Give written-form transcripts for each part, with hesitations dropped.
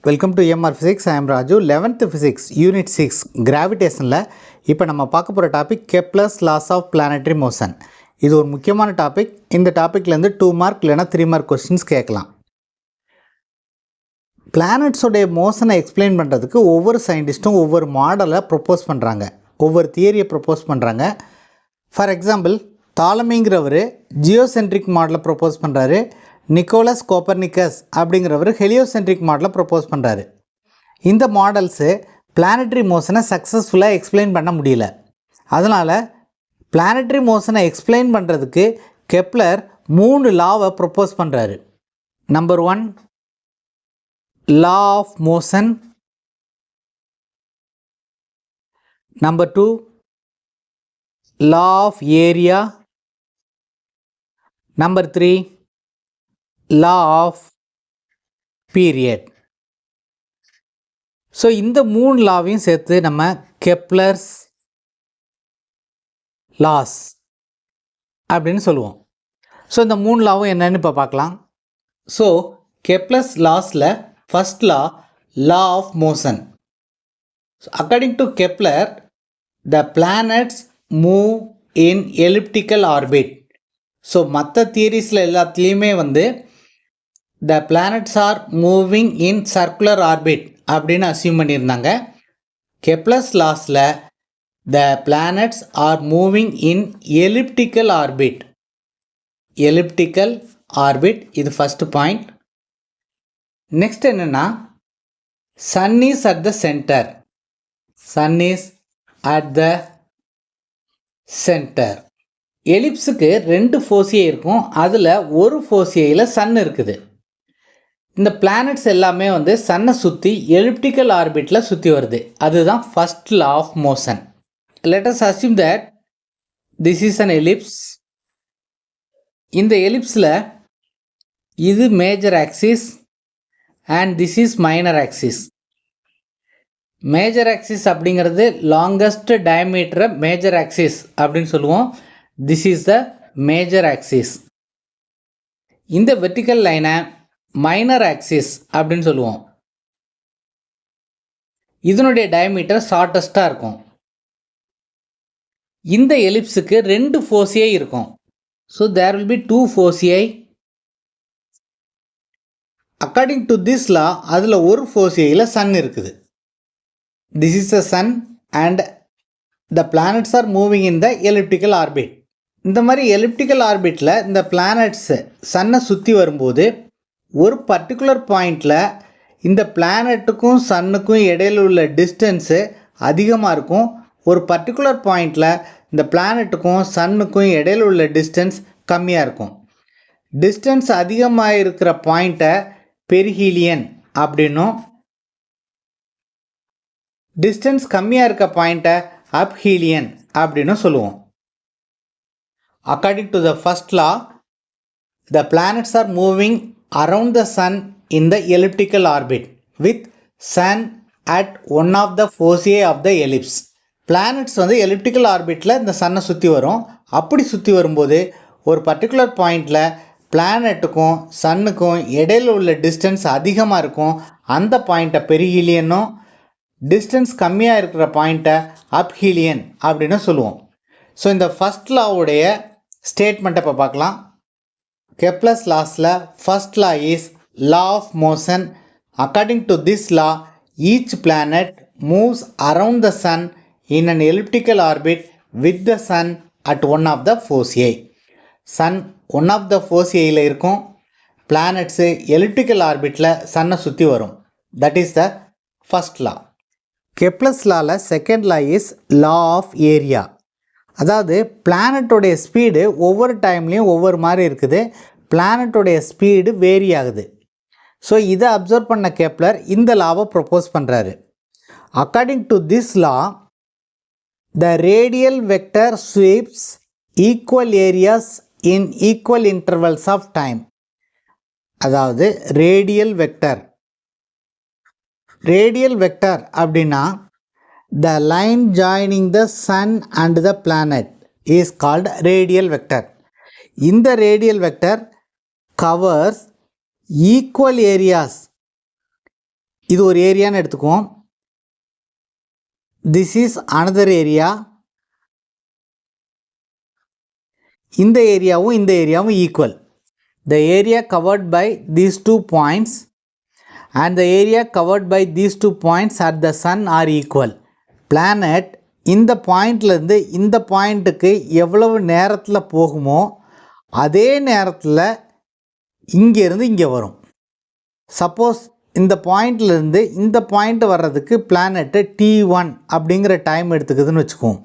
Welcome to MR physics. I am Raju. 11th physics unit 6 கிராவிடேஷனில் இப்போ நம்ம பார்க்க போகிற topic Kepler's laws of planetary motion. இது ஒரு முக்கியமான டாபிக். இந்த டாப்பிக்லேருந்து 2 மார்க் இல்லைனா 3 மார்க் கொஸ்டின்ஸ் கேட்கலாம். பிளானட்ஸோடைய மோஷனை எக்ஸ்பிளைன் பண்ணுறதுக்கு ஒவ்வொரு சயின்டிஸ்ட்டும் ஒவ்வொரு மாடலை ப்ரொப்போஸ் பண்ணுறாங்க, ஒவ்வொரு தியரியை ப்ரொப்போஸ் பண்ணுறாங்க. ஃபார் எக்ஸாம்பிள், தாலமிங்கிறவர் ஜியோசென்ட்ரிக் மாடலை ப்ரொப்போஸ் பண்ணுறாரு. நிக்கோலஸ் கோப்பர்னிக்கஸ் அப்படிங்கிறவர் ஹெலியோசென்ட்ரிக் மாடலை ப்ரொப்போஸ் பண்ணுறாரு. இந்த மாடல்ஸு பிளானட்டரி மோஷனை சக்ஸஸ்ஃபுல்லாக எக்ஸ்பிளைன் பண்ண முடியல. அதனால் பிளானட்டரி மோஷனை எக்ஸ்பிளைன் பண்ணுறதுக்கு கெப்லர் 3 லாவை ப்ரொப்போஸ் பண்ணுறாரு. Number 1, law of motion. Number 2, law of area. Number 3, law of period. So இந்த 3 லாவையும் சேர்த்து நம்ம கெப்லர்ஸ் லாஸ் அப்படின்னு சொல்லுவோம். ஸோ இந்த 3 லாவும் என்னன்னு இப்போ பார்க்கலாம். ஸோ கெப்லர்ஸ் லாஸில் first law, law of motion. According to Kepler, the planets move in elliptical orbit. So மற்ற தியரிஸில் எல்லாத்துலேயுமே the planets are moving in circular orbit அப்படின்னு அசியூம் பண்ணியிருந்தாங்க. கெப்லர்ஸ் லாஸில் the planets are moving in elliptical orbit. Elliptical orbit, இது first point. Next என்னென்னா, sun is at the centre. Sun is at the centre. எலிப்ஸுக்கு 2 foci இருக்கும். அதில் ஒரு ஃபோசியையில் சன் இருக்குது. இந்த பிளானட்ஸ் எல்லாமே சன்னை சுற்றி எலிப்டிக்கல் ஆர்பிட்டில் சுற்றி வருது. அதுதான் first law of motion. Let us assume that this is an ellipse. இந்த எலிப்ஸில் இது major axis and this is minor axis. Major axis அப்படிங்கிறது லாங்கஸ்ட் டயமீட்டரை மேஜர் ஆக்சிஸ் அப்படின்னு சொல்லுவோம். This is the major axis. இந்த வெர்டிக்கல் லைனை மைனர் ஆக்சிஸ் அப்படின்னு சொல்லுவோம். இதனுடைய டயமீட்டர் ஷார்ட்டஸ்டாக இருக்கும். இந்த எலிப்ஸுக்கு 2 ஃபோசியை இருக்கும். So there will be 2 foci. According to this law, அதில் ஒரு ஃபோசியையில் சன் இருக்குது. This is the sun and the planets are moving in the elliptical orbit. இந்த மாதிரி எலிப்டிக்கல் ஆர்பிட்டில் இந்த பிளானட்ஸு சன்னை சுற்றி வரும்போது ஒரு பர்டிகுலர் பாயிண்டில் இந்த பிளானட்டுக்கும் சன்னுக்கும் இடையில் உள்ள டிஸ்டன்ஸு அதிகமாக இருக்கும். ஒரு பர்டிகுலர் பாயிண்டில் இந்த பிளானட்டுக்கும் சன்னுக்கும் இடையில் உள்ள டிஸ்டன்ஸ் கம்மியாக இருக்கும். டிஸ்டன்ஸ் அதிகமாக இருக்கிற பாயிண்ட்டை பெரிஹீலியன் அப்படின்னும், டிஸ்டன்ஸ் கம்மியாக இருக்க பாயிண்ட்டை அப்ஹீலியன் அப்படின்னு சொல்லுவோம். According to the first law, the planets are moving around the sun in the elliptical orbit with sun at one of the foci of the ellipse. Planets elliptical orbitல இந்த சன்னை சுற்றி வரும். அப்படி சுற்றி வரும்போது ஒரு பர்டிகுலர் பாயிண்டில் பிளானட்டுக்கும் சன்னுக்கும் இடையில் உள்ள டிஸ்டன்ஸ் அதிகமாக இருக்கும். அந்த பாயிண்ட்டை பெரிஹீலியனும், டிஸ்டன்ஸ் கம்மியாக இருக்கிற பாயிண்ட்டை அப்ஹீலியன் அப்படின்னு சொல்லுவோம். ஸோ இந்த ஃபஸ்ட் லாவுடைய ஸ்டேட்மெண்ட்டை இப்போ பார்க்கலாம். கெப்லர்ஸ் லாஸில் first law is law of motion. According to this law, each planet moves around the sun in an elliptical orbit with the sun at one of the foci. Sun one of the ஃபோசியையில் இருக்கும். Planets elliptical ஆர்பிட்டில் சன்னை சுற்றி வரும். That is the first law. Kepler's லாவில் second law is law of area. அதாவது பிளானட்டோடைய speed ஒவ்வொரு டைம்லேயும் ஒவ்வொரு மாதிரி இருக்குது. பிளானட்டோடைய ஸ்பீடு வேரி ஆகுது. ஸோ இதை அப்சர்வ் பண்ண கெப்லர் இந்த லாவை ப்ரொப்போஸ் பண்ணுறாரு. According to this law, the radial vector sweeps equal areas in equal intervals of time. அதாவது ரேடியல் வெக்டர் அப்படின்னா, the line joining the sun and the planet is called radial vector. இந்த radial vector covers equal areas இது ஒரு ஏரியான்னு எடுத்துக்குவோம். This is another area. இந்த ஏரியாவும் equal. The area covered by these 2 points and the area covered by these 2 points at the sun are equal. Planet இந்த பாயிண்ட்லேருந்து இந்த பாயிண்ட்டுக்கு எவ்வளவு நேரத்தில் போகுமோ அதே நேரத்தில் இங்கேருந்து இங்கே வரும். சப்போஸ் இந்த பாயிண்ட்லேருந்து இந்த பாயிண்ட் வர்றதுக்கு பிளானெட்டு T1 அப்படிங்கிற டைம் எடுத்துக்குதுன்னு வச்சுக்குவோம்.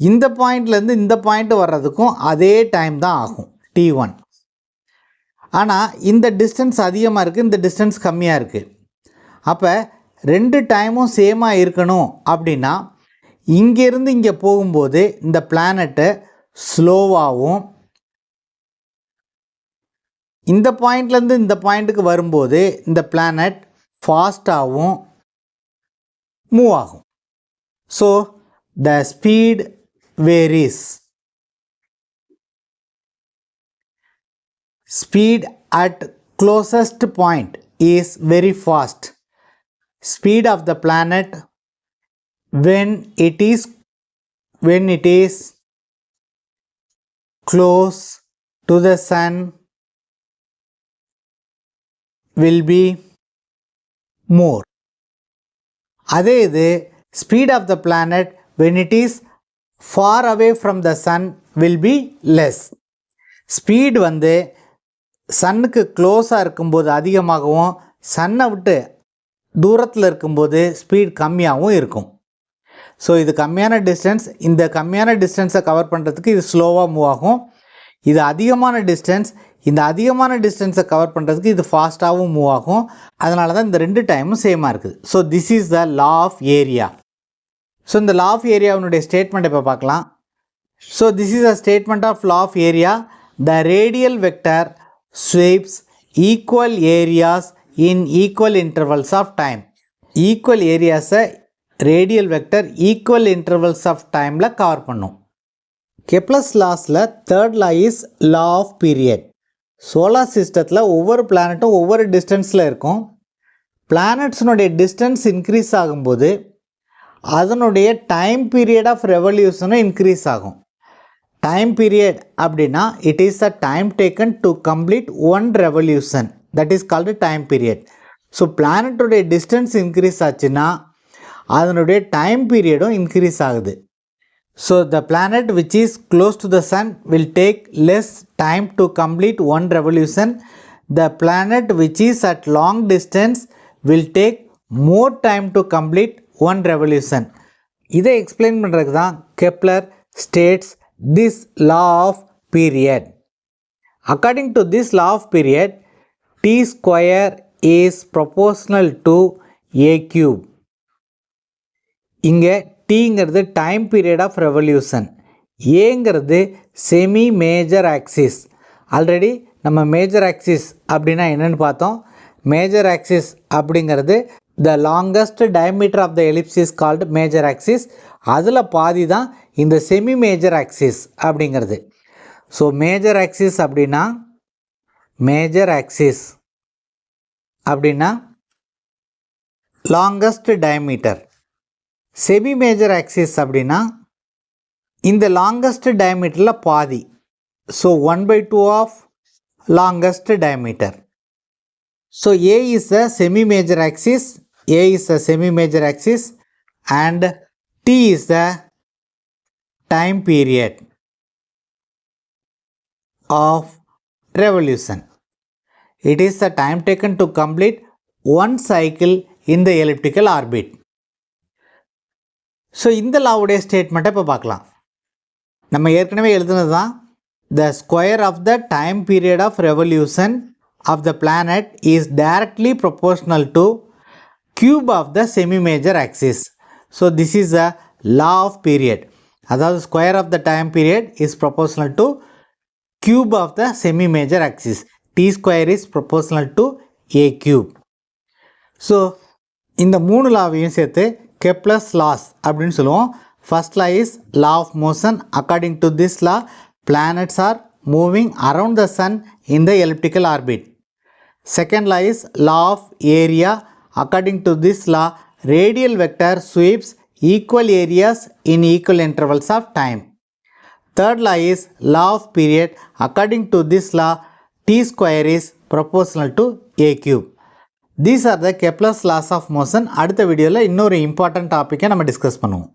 இந்த பாயிண்ட்லேருந்து இந்த பாயிண்ட் வர்றதுக்கும் அதே டைம் தான் ஆகும், T1. ஆனால் இந்த டிஸ்டன்ஸ் அதிகமாக இருக்குது, இந்த டிஸ்டன்ஸ் கம்மியாக இருக்குது. அப்போ ரெண்டு டைமும் சேமாக இருக்கணும் அப்படின்னா இங்கேருந்து இங்கே போகும்போது இந்த பிளானெட்டு ஸ்லோவாகவும், இந்த பாயிண்ட்லேருந்து இந்த பாயிண்ட்டுக்கு வரும்போது இந்த பிளானட் ஃபாஸ்ட்டாகவும் மூவ் ஆகும். So the speed varies. Speed at closest point is very fast. Speed of the planet when it is close to the sun will be more. அதே இது speed of the planet when it is far away from the sun will be less. Speed வந்து சன்னுக்கு க்ளோஸாக இருக்கும்போது அதிகமாகவும், சன்னை விட்டு தூரத்தில் இருக்கும்போது speed கம்மியாகவும் இருக்கும். ஸோ இது கம்மியான டிஸ்டன்ஸ், இந்த கம்மியான டிஸ்டன்ஸை கவர் பண்ணுறதுக்கு இது ஸ்லோவாக மூவ் ஆகும். இது அதிகமான டிஸ்டன்ஸ், இந்த அதிகமான டிஸ்டன்ஸை கவர் பண்ணுறதுக்கு இது ஃபாஸ்ட்டாகவும் மூவ் ஆகும். அதனால தான் இந்த ரெண்டு டைமும் சேமாக இருக்குது. So this is the law of area. So இந்த லா ஆஃப் ஏரியாவுடைய ஸ்டேட்மெண்ட் இப்போ பார்க்கலாம். So this is a statement of law of area. The radial vector sweeps equal areas in equal intervals of time. Equal areas radial vector equal intervals of time la cover பண்ணும். Kepler's laws la third law is law of period. Solar system la ஒவ்வொரு பிளானட்டும் ஒவ்வொரு டிஸ்டன்ஸில் இருக்கும். பிளானட்ஸினுடைய distance increase ஆகும்போது அதனுடைய time period of ரெவல்யூஷனும் increase ஆகும். Time period அப்படின்னா it is a time taken to complete one revolution, that is called time period. So பிளானட்டுடைய டிஸ்டன்ஸ் இன்க்ரீஸ் ஆச்சுன்னா அதனுடைய டைம் பீரியடும் இன்க்ரீஸ் ஆகுது. So the planet which is close to the sun will take less time to complete one revolution. The planet which is at long distance will take more time to complete one revolution. இதை explain பண்ணுறதுக்கு தான் Kepler states this law of period. According to this law of period, t square is proportional to a cube. இங்கே tங்கிறது time period of revolution, ஏங்கிறது semi major axis. Already நம்ம major axis அப்படின்னா என்னென்னு பார்த்தோம். மேஜர் ஆக்சிஸ் அப்படிங்கிறது the longest diameter of the ellipse is called major axis. அதில் பாதி தான் இந்த செமி மேஜர் ஆக்சிஸ் அப்படிங்கிறது. ஸோ மேஜர் ஆக்சிஸ் அப்படின்னா longest diameter. Semi major axis அப்படின்னா இந்த லாங்கஸ்ட் டயமீட்டரில் பாதி. So 1/2 of longest diameter. So A is a semi-major axis, and T is the time period of revolution. It is the time taken to complete one cycle in the elliptical orbit. So இந்த லாவுடைய ஸ்டேட்மெண்ட்டை இப்போ பார்க்கலாம். நம்ம ஏற்கனவே எழுதுனது தான். The square of the time period of revolution of the planet is directly proportional to cube of the semi-major axis. So this is a law of period. அதாவது square of the time period is proportional to cube of the semi-major axis. T square is proportional to a cube. So இந்த மூணு லாவையும் சேர்த்து Kepler's laws அப்படின்னு சொல்லுவோம். First law is law of motion. According to this law, planets are moving around the sun in the elliptical orbit. Second law is law of area. according to this law, radial vector sweeps equal areas in equal intervals of time. Third law is law of period. According to this law, t square is proportional to a cube. These are the Kepler's laws of motion. அடுத்த வீடியோவில் இன்னொரு important டாப்பிக்கை நம்ம discuss பண்ணுவோம்.